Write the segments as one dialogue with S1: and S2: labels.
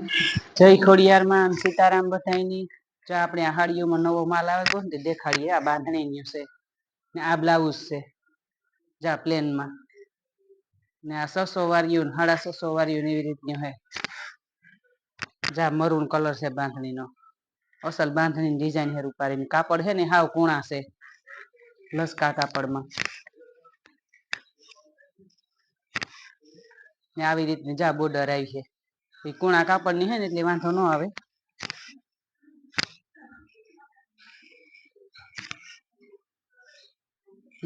S1: જય ખોડિયાર માં સીતારામ બધાયની જો આપણે આ હાડીઓમાં નવો માલ આવે ને દેખાડીએ આ બાંધણી છે ને આ બ્લાઉઝ છે જા પ્લેનમાં ને આ 600 વાળ્યું 650 વાળ્યું એવી રીતની હોય જા મરૂન કલર છે બાંધણીનો અસલ બાંધણી ડિઝાઇન હેર ઉપાડીને કાપડ છે ને હાવ કૂણા છે લસકા કાપડમાં ને આવી રીતની જા બોર્ડર આવી છે કૂણા કાપડ ની હે ને એટલે વાંધો ન આવે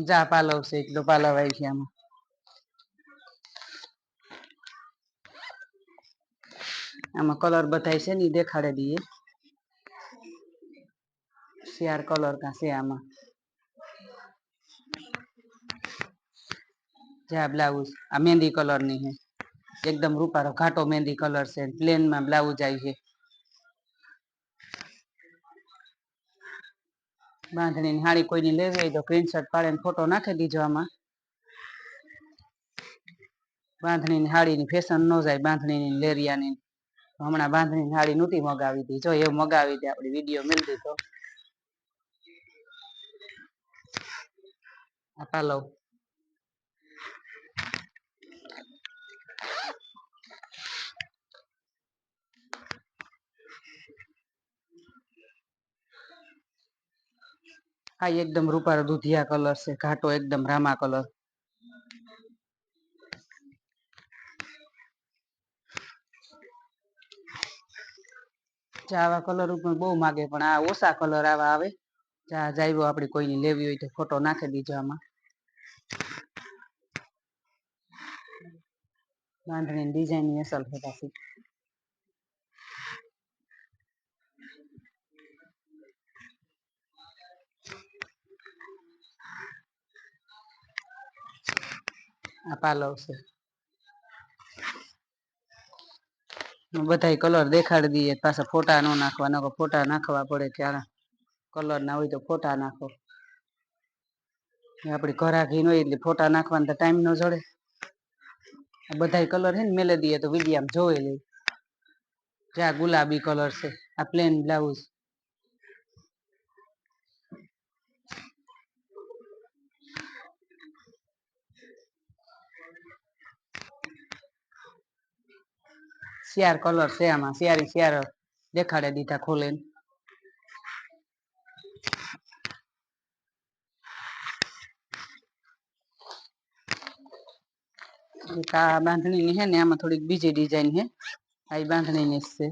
S1: જા પાલવ છે એટલો પાલવ આવી છે આમાં કલર બતાય છે ને દેખાડે દઈએ શેર કલર કા છે આમાં જા બ્લાઉઝ આ મહેંદી કલર ની હે एकदम रूपारो घाटो मेहंदी कलर से प्लेन में ब्लाउज आई है बांधणी हाड़ी कोई लेवी हो तो स्क्रीनशॉट पाड़े फोटो नाखी दीजो आमा बांधणी हाड़ी ની ફેશન ન જાય બાંધણી લેરિયાની હમણાં બાંધણી હાડી નહોતી મગાવી હતી જો એવું મગાવી હતી આપણી વિડીયો મેલ દીધો આપા લો હા एकदम रूपारो दूधिया कलर से घाटो एकदम रामा कलर आवा कलर बहु मागे पण आ ओसा कलर आवा आवे જા જાયવો આપડી કોઈની લેવી હોય તો ફોટો નાખી દીજો આમાં બાંધણી ડિઝાઇન ની અસલ છે પાછી આ પાલવ છે બધાય કલર દેખાડી દઈએ પાછા ફોટા ન નાખવા નકર ફોટા નાખવા પડે ત્યારે કલર ના હોય તો ફોટા નાખો આપડી ઘરાકી ન હોય એટલે ફોટા નાખવાનો ટાઈમ ન જડે બધાય કલર હે ને મેલે દઈએ તો વિડીયામાં જોઈ લે જ્યાં ગુલાબી કલર છે આ પ્લેન બ્લાઉઝ શિયાર કલર છે આમાં શિયારી શિયાર દેખાડે દીધા ખોલે આ બાંધણી ની હે ને આમાં થોડીક બીજી ડિઝાઇન હે આ બાંધણી ની છે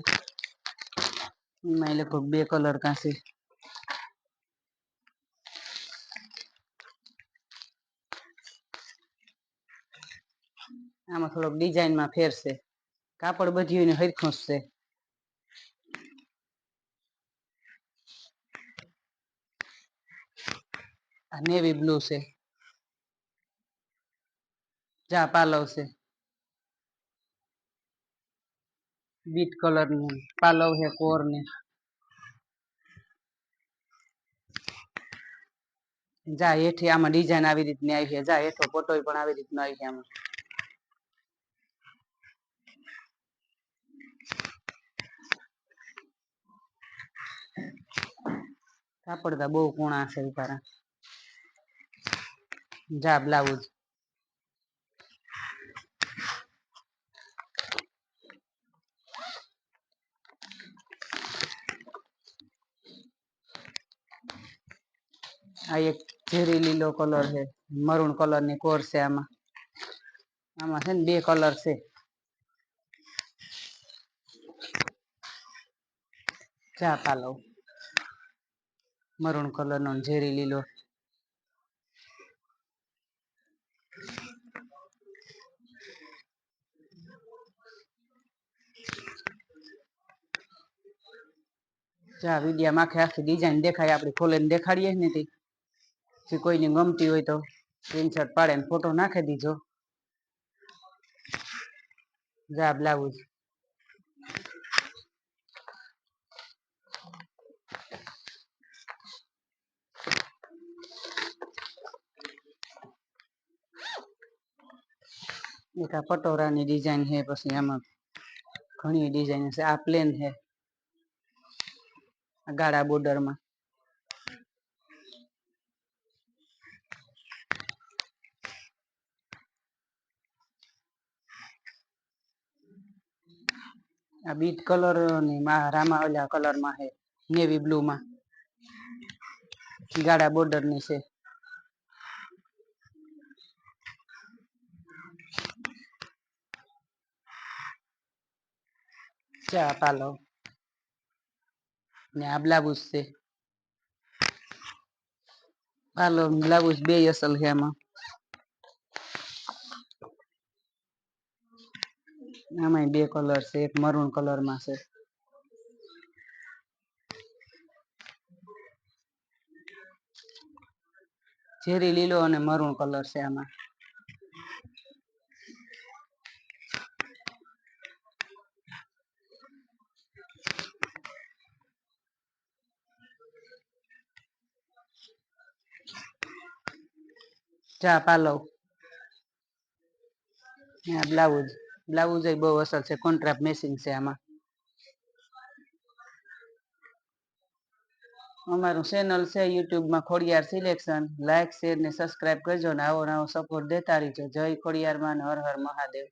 S1: એમાં લગભગ બે કલર કાશે આમાં થોડોક ડિઝાઇન માં ફેર છે કાપડ બધીને હરખું છે આ નેવી બ્લુ છે જા પાલવ છે બીટ કલર ની પાલવ હે કોર ને જા હેઠી આમાં ડિઝાઇન આવી રીતની આવી છે જા હેઠો ફોટો પણ આવી રીતનો આવી છે આમાં કાપડ તો બહુ કુણા છે ઉતારા જા બ્લાઉઝ આ એક ઝેરી લીલો કલર છે મરૂન કલર ની કોર છે આમાં છે ને બે કલર છે જા પાલવ મરૂન કલર નો ઝેરી લીલો જા વિડીયા માં આખી ડિઝાઇન દેખાય આપડી ખોલીને દેખાડીએ ને જે કોઈને ગમતી હોય તો સ્ક્રીનશોટ પાડીને ફોટો નાખી દીજો જા બ્લાઉઝ એક આ પટોરા ની ડિઝાઇન છે પછી આમાં ઘણી ડિઝાઇન છે. આ પ્લેન છે ગાળા બોર્ડરમાં. આ બીટ કલર ની રામા ઓલા કલરમાં છે, નેવી બ્લુ માં ગાળા બોર્ડર ની છે. ચા પાલો ને આ બ્લાઉઝ છે. પાલો બ્લાઉઝ બે અસલ છે આમાં. આમાં બે કલર છે, એક મરૂન કલર માં છે. ઝેરી લીલો અને મરૂન કલર છે આમાં. ચા પાલવ બ્લાઉઝ બ્લાઉઝ બહુ અસર છે. કોન્ટ્રાક્ટ મેચિંગ છે આમાં. અમારું ચેનલ છે યુટ્યુબમાં ખોડિયાર સિલેક્શન. લાઈક શેર ને સબસ્ક્રાઈબ કરજો ને આવો નવો સપોર્ટ દેતા રહીજો. જય ખોડિયાર માં, હર હર મહાદેવ.